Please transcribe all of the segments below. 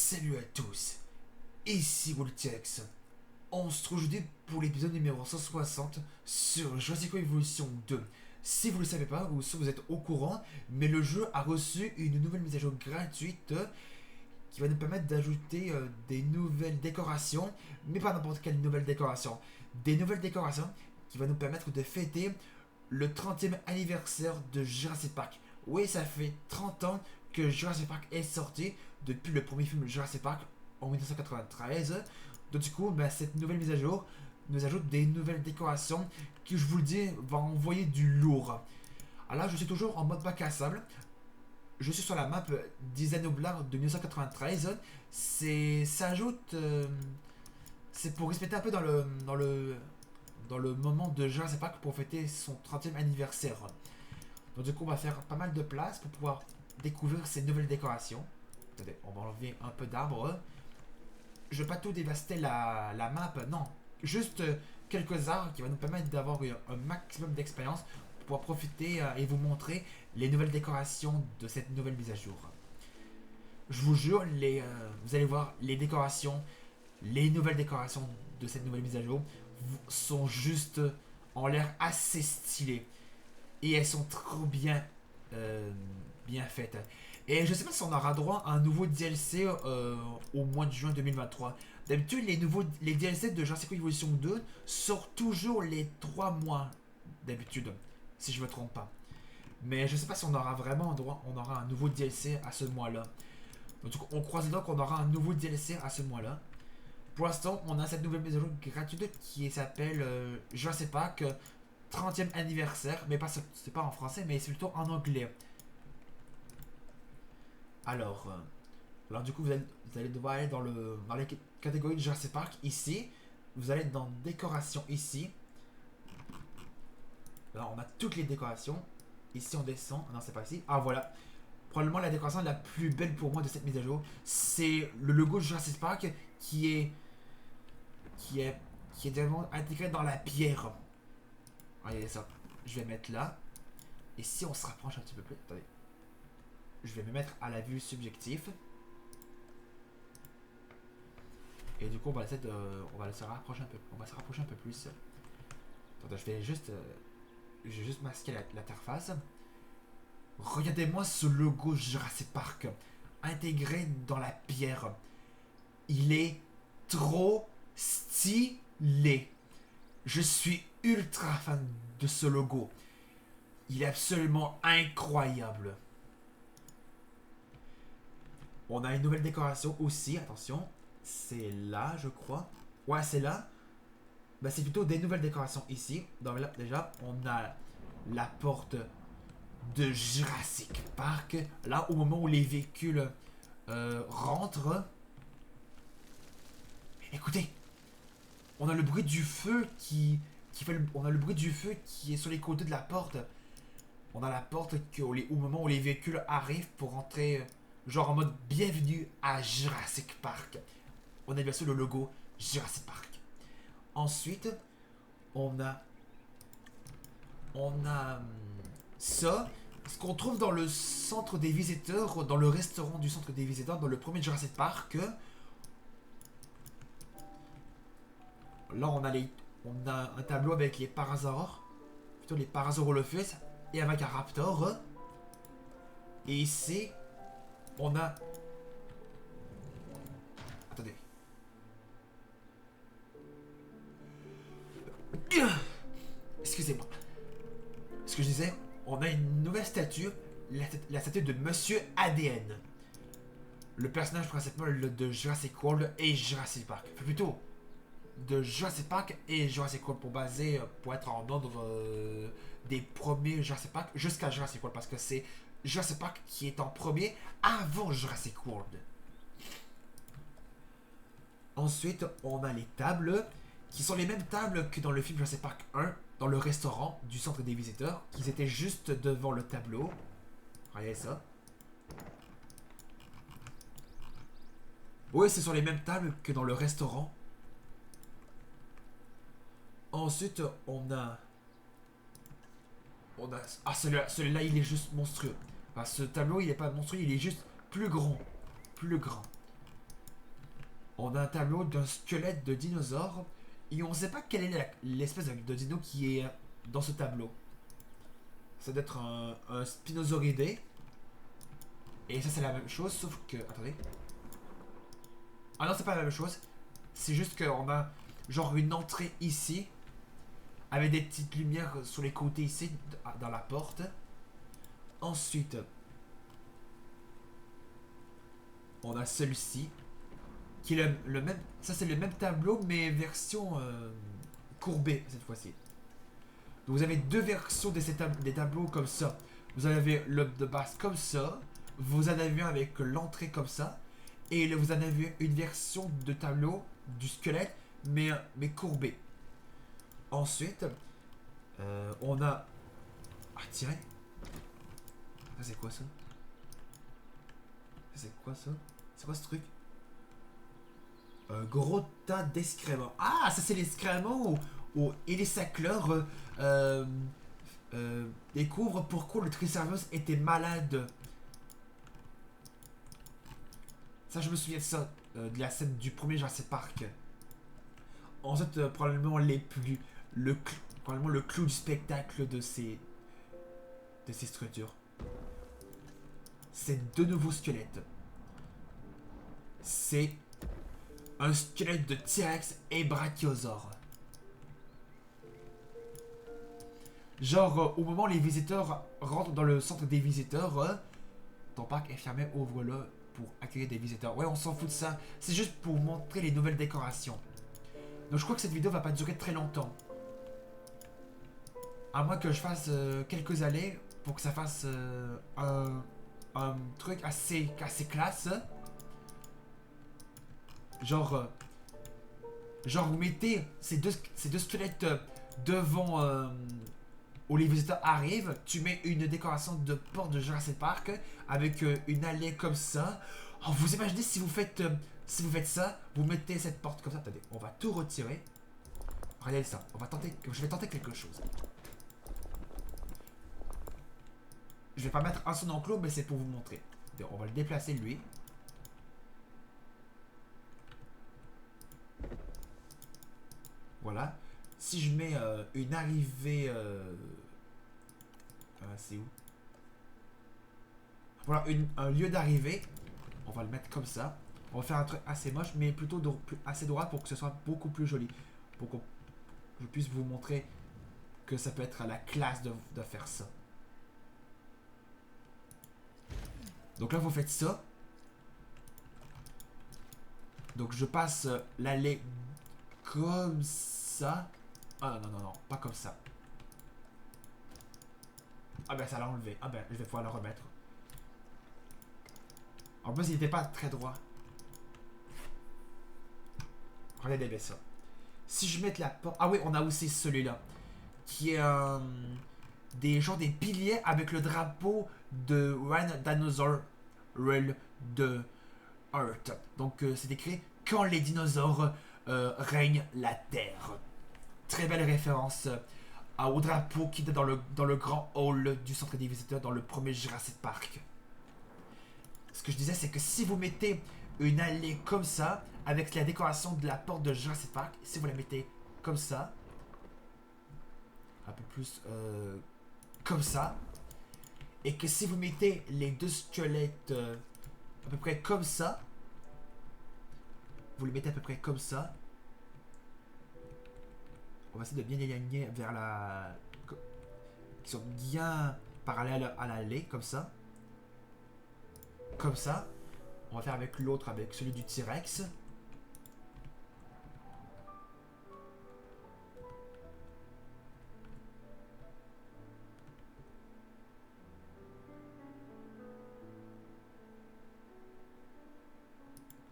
Salut à tous, ici Woltex. On se trouve aujourd'hui pour l'épisode numéro 160 sur Jurassic World Evolution 2. Si vous ne le savez pas, ou si vous êtes au courant, mais le jeu a reçu une nouvelle mise à jour gratuite qui va nous permettre d'ajouter des nouvelles décorations, mais pas n'importe quelle nouvelle décoration. Des nouvelles décorations qui va nous permettre de fêter le 30e anniversaire de Jurassic Park. Oui, ça fait 30 ans que Jurassic Park est sorti depuis le premier film Jurassic Park en 1993. Donc du coup, cette nouvelle mise à jour nous ajoute des nouvelles décorations qui, je vous le dis, va envoyer du lourd. Alors là, je suis toujours en mode bac à sable. Je suis sur la map d'Isanoblard de 1993. Ça ajoute... c'est pour respecter un peu dans le moment de Jurassic Park pour fêter son 30e anniversaire. Donc du coup, on va faire pas mal de place pour pouvoir découvrir ces nouvelles décorations. Attendez, on va enlever un peu d'arbres. Je vais pas tout dévaster la map, non. Juste quelques arbres qui vont nous permettre d'avoir un maximum d'expérience pour pouvoir profiter et vous montrer les nouvelles décorations de cette nouvelle mise à jour. Je vous jure, vous allez voir les décorations, les nouvelles décorations de cette nouvelle mise à jour sont juste en l'air assez stylées. Et elles sont trop bien faites. Et je sais pas si on aura droit à un nouveau DLC au mois de juin 2023. D'habitude, les DLC de Jurassic World Evolution 2 sortent toujours les 3 mois. D'habitude, si je me trompe pas. Mais je sais pas si on aura vraiment droit, on aura un nouveau DLC à ce mois-là. Donc on croise les doigts qu'on aura un nouveau DLC à ce mois-là. Pour l'instant, on a cette nouvelle mise à jour gratuite qui s'appelle Jurassic Park 30e anniversaire. Mais c'est pas en français, mais c'est plutôt en anglais. Alors du coup, vous allez devoir aller dans les catégories de Jurassic Park ici. Vous allez dans décoration ici. Là, on a toutes les décorations. Ici, on descend. Non, c'est pas ici. Ah, voilà. Probablement la décoration la plus belle pour moi de cette mise à jour. C'est le logo de Jurassic Park qui est directement intégré dans la pierre. Regardez ça. Je vais mettre là. Et si on se rapproche un petit peu plus. Attendez. Je vais me mettre à la vue subjective. Et du coup, on va se rapprocher un peu. On va se rapprocher un peu plus. Attends, je vais juste masquer l'interface. Regardez-moi ce logo Jurassic Park intégré dans la pierre. Il est trop stylé. Je suis ultra fan de ce logo. Il est absolument incroyable. On a une nouvelle décoration aussi, attention. C'est là, je crois. Ouais, c'est là. C'est plutôt des nouvelles décorations ici. Donc là, déjà, on a la porte de Jurassic Park. Là, au moment où les véhicules rentrent. Écoutez, on a le bruit du feu on a le bruit du feu qui est sur les côtés de la porte. On a la porte au moment où les véhicules arrivent pour rentrer, genre en mode bienvenue à Jurassic Park. On a bien sûr le logo Jurassic Park. Ensuite, on a ça, ce qu'on trouve dans le centre des visiteurs, dans le restaurant du centre des visiteurs, dans le premier Jurassic Park. Là, on a un tableau avec les parasaures, plutôt les Parasaurolophus, et avec un raptor. Et ici, on a... Attendez. Excusez-moi. Ce que je disais, on a une nouvelle statue, la statue de Monsieur ADN. Le personnage principal de Jurassic World et Jurassic Park. Enfin, plutôt, de Jurassic Park et Jurassic World pour être en ordre des premiers Jurassic Park jusqu'à Jurassic World. Parce que c'est Jurassic Park qui est en premier avant Jurassic World. Ensuite, on a les tables qui sont les mêmes tables que dans le film Jurassic Park 1, dans le restaurant du centre des visiteurs, qui étaient juste devant le tableau. Regardez ça. Oui, ce sont les mêmes tables que dans le restaurant. Ensuite, on a... Ah, celui-là, il est juste monstrueux. Enfin, ce tableau, il est pas monstrueux, il est juste plus grand. Plus grand. On a un tableau d'un squelette de dinosaure et on ne sait pas quelle est l'espèce de dino qui est dans ce tableau. Ça doit être un spinosauridé. Et ça c'est la même chose sauf que... Attendez. Ah non c'est pas la même chose. C'est juste qu'on a genre une entrée ici. Avec des petites lumières sur les côtés ici dans la porte. Ensuite... On a celui-ci. Qui est le même... Ça c'est le même tableau mais version courbée cette fois-ci. Donc vous avez deux versions des tableaux comme ça. Vous en avez le de base comme ça. Vous en avez un avec l'entrée comme ça. Et vous en avez une version de tableau du squelette mais courbé. Ensuite, on a... Ah tiens. Ça c'est quoi ça? C'est quoi ça? C'est quoi ce truc? Gros tas d'excréments. Ah, ça c'est l'excrément où Elisacler découvre pourquoi le Triceratops était malade. Ça, je me souviens de ça, de la scène du premier Jurassic Park. Ensuite, probablement probablement le clou du spectacle de ces structures. C'est de nouveaux squelettes. C'est un squelette de T-Rex et Brachiosaure. Genre, au moment où les visiteurs rentrent dans le centre des visiteurs, ton parc est fermé, ouvre-le pour accueillir des visiteurs. Ouais, on s'en fout de ça. C'est juste pour montrer les nouvelles décorations. Donc je crois que cette vidéo va pas durer très longtemps. À moins que je fasse quelques allées pour que ça fasse un truc assez classe. Genre vous mettez ces deux squelettes devant où les visiteurs arrivent. Tu mets une décoration de porte de Jurassic Park avec une allée comme ça. Oh, vous imaginez si vous faites ça, vous mettez cette porte comme ça. Attendez, on va tout retirer. Regardez ça. Je vais tenter quelque chose. Je vais pas mettre un son enclos, mais c'est pour vous montrer. On va le déplacer lui. Voilà. Si je mets une arrivée... c'est où? Voilà, un lieu d'arrivée. On va le mettre comme ça. On va faire un truc assez moche, mais plutôt assez droit pour que ce soit beaucoup plus joli. Pour que je puisse vous montrer que ça peut être à la classe de faire ça. Donc là, vous faites ça. Donc je passe l'allée comme ça. Ah non, pas comme ça. Ah ben ça l'a enlevé. Ah ben je vais pouvoir le remettre. En plus il n'était pas très droit. Regardez bien ça. Si je mets la porte... Ah oui, on a aussi celui-là. Qui est des piliers avec le drapeau de Ryan Dinosaur World de Earth. Donc c'est écrit quand les dinosaures règnent la Terre. Très belle référence au drapeau qui était dans le grand hall du centre des visiteurs dans le premier Jurassic Park. Ce que je disais, c'est que si vous mettez une allée comme ça, avec la décoration de la porte de Jurassic Park, si vous la mettez comme ça, un peu plus comme ça, et que si vous mettez les deux squelettes à peu près comme ça, vous les mettez à peu près comme ça, on va essayer de bien les aligner vers la... qui sont bien parallèles à l'allée, comme ça. Comme ça. On va faire avec l'autre, avec celui du T-Rex.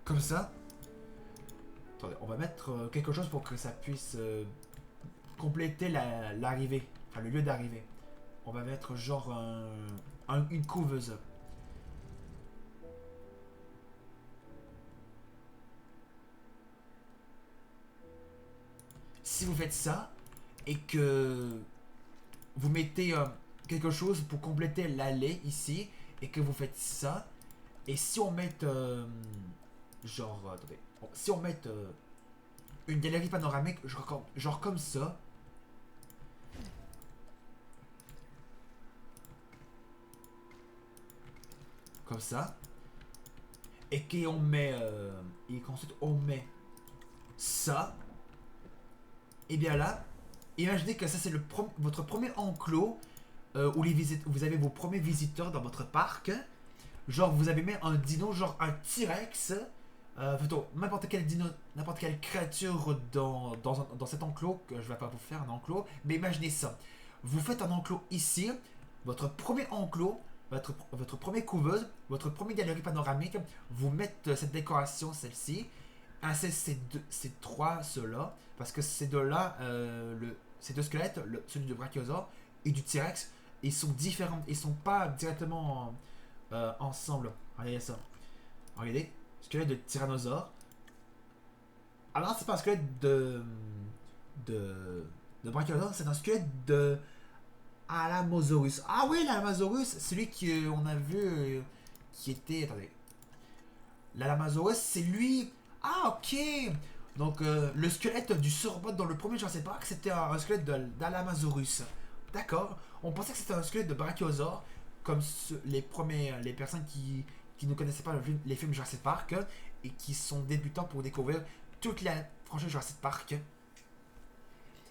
Comme ça. Attendez, on va mettre quelque chose pour que ça puisse compléter l'arrivée. Enfin, le lieu d'arrivée. On va mettre genre une couveuse. Si vous faites ça et que vous mettez quelque chose pour compléter l'allée ici et que vous faites ça, et si on met Genre, attendez. Si on met une galerie panoramique, genre comme ça. Comme ça. Et qu'on met. Et qu'ensuite on met ça. Et bien là, imaginez que ça c'est votre premier enclos où vous avez vos premiers visiteurs dans votre parc. Genre vous avez mis un dino, genre un T-Rex. Plutôt n'importe quel dino, n'importe quelle créature dans cet enclos, que je vais pas vous faire un enclos, mais imaginez ça. Vous faites un enclos ici, votre premier enclos, votre première couveuse, votre première galerie panoramique, vous mettez cette décoration, celle-ci, ainsi ces trois, ceux-là, parce que ces deux-là, ces deux squelettes, celui du brachiosaure et du T-Rex, ils sont différents, ils sont pas directement ensemble. Regardez ça. Regardez, squelette de tyrannosaure. Ah non, c'est pas un squelette de brachiosaure, c'est un squelette de Alamosaurus. Ah oui, l'Alamosaurus, celui qu'on a vu qui était. Attendez. L'Alamosaurus, c'est lui. Ah, ok. Donc, le squelette du sauropode dans le premier Jurassic Park, c'était un squelette d'Alamosaurus. D'accord. On pensait que c'était un squelette de brachiosaure, comme les personnes qui ne connaissaient pas les films Jurassic Park et qui sont débutants pour découvrir toute la franchise Jurassic Park.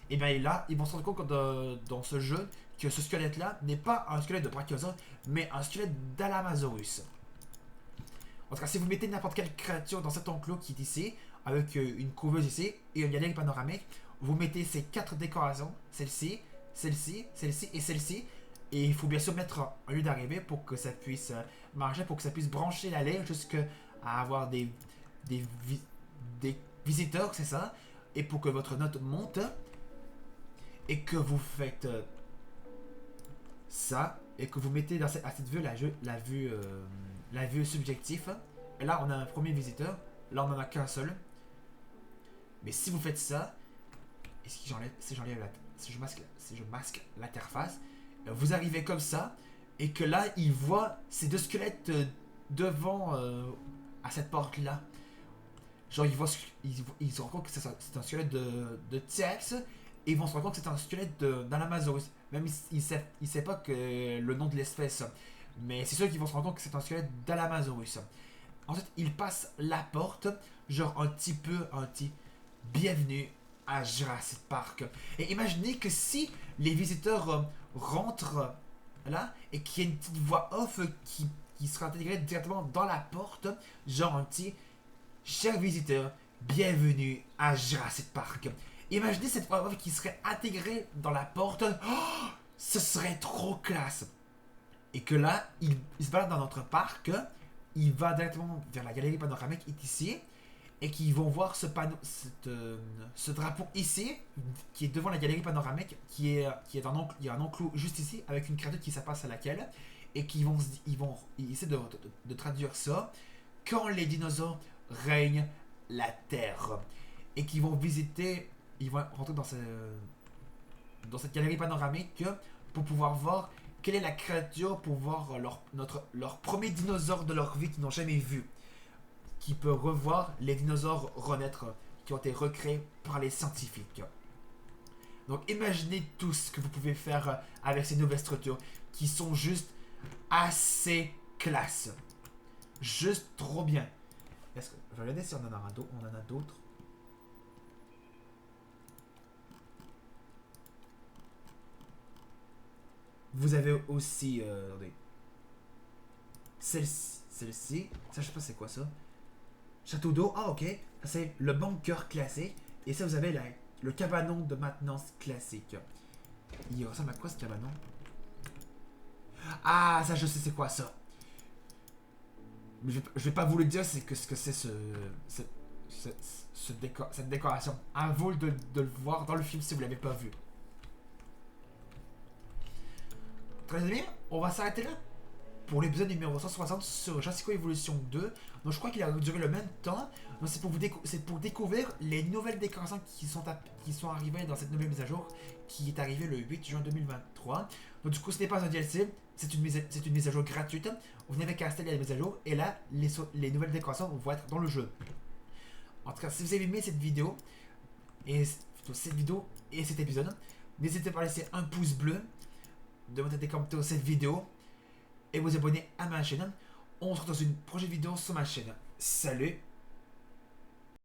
Et bien là, ils vont se rendre compte dans ce jeu que ce squelette-là n'est pas un squelette de brachiosaure, mais un squelette d'Alamosaurus. En tout cas, si vous mettez n'importe quelle créature dans cet enclos qui est ici, avec une couveuse ici et une galerie panoramique, vous mettez ces quatre décorations, celle-ci, celle-ci, celle-ci et celle-ci. Et il faut bien sûr mettre un lieu d'arrivée pour que ça puisse marcher, pour que ça puisse brancher la laine jusqu'à avoir des visiteurs, c'est ça. Et pour que votre note monte. Et que vous faites ça. Et que vous mettez à cette vue la vue subjective. Et là, on a un premier visiteur. Là, on en a qu'un seul. Mais si vous faites ça, et si je masque l'interface, vous arrivez comme ça, et que là, il voit ces deux squelettes devant à cette porte-là. Genre, ils se rendent compte que c'est un squelette de T-Rex, et ils vont se rendre compte que c'est un squelette d'Alamosaurus. Même il sait pas que le nom de l'espèce. Mais c'est sûr qu'ils vont se rendre compte que c'est un squelette d'Alamosaurus. Ensuite, ils passent la porte, genre un petit bienvenue à Jurassic Park. Et imaginez que si les visiteurs rentrent là et qu'il y a une petite voix off qui sera intégrée directement dans la porte, genre un petit cher visiteur, bienvenue à Jurassic Park. Imaginez cette voix off qui serait intégrée dans la porte. Oh, ce serait trop classe. Et que là, il se balade dans notre parc, il va directement vers la galerie panoramique ici. Et qui vont voir ce drapeau ici, qui est devant la galerie panoramique, il y a un enclos juste ici, avec une créature qui s'appasse à laquelle, et qui vont essayer de traduire ça, quand les dinosaures règnent la Terre. Et qui vont rentrer dans cette galerie panoramique, pour pouvoir voir quelle est la créature, pour voir leur premier dinosaure de leur vie qu'ils n'ont jamais vu. Qui peut revoir les dinosaures renaître qui ont été recréés par les scientifiques. Donc imaginez tout ce que vous pouvez faire avec ces nouvelles structures qui sont juste assez classe. Juste trop bien. Je vais regarder si on en a d'autres. Vous avez aussi celle-ci. Ça, je sais pas c'est quoi ça. Château d'eau, ah ok, c'est le bunker classique. Et ça, vous avez le cabanon de maintenance classique. Il ressemble à quoi ce cabanon? Ah, ça, je sais c'est quoi ça. Mais je vais pas vous le dire, c'est ce que c'est cette décoration. À vous de le voir dans le film si vous l'avez pas vu. Très bien, on va s'arrêter là. pour l'épisode numéro 160 sur Jurassic Evolution 2. Donc je crois qu'il a duré le même temps. Donc c'est pour découvrir les nouvelles décorations qui sont arrivées dans cette nouvelle mise à jour qui est arrivée le 8 juin 2023. Donc du coup ce n'est pas un DLC, c'est une mise à jour gratuite. Vous n'avez qu'à installer la mise à jour et là les nouvelles décorations vont être dans le jeu. En tout cas, si vous avez aimé cette vidéo et cet épisode, n'hésitez pas à laisser un pouce bleu, de mettre des commentaires sur cette vidéo et vous abonner à ma chaîne. On se retrouve dans une prochaine vidéo sur ma chaîne. Salut!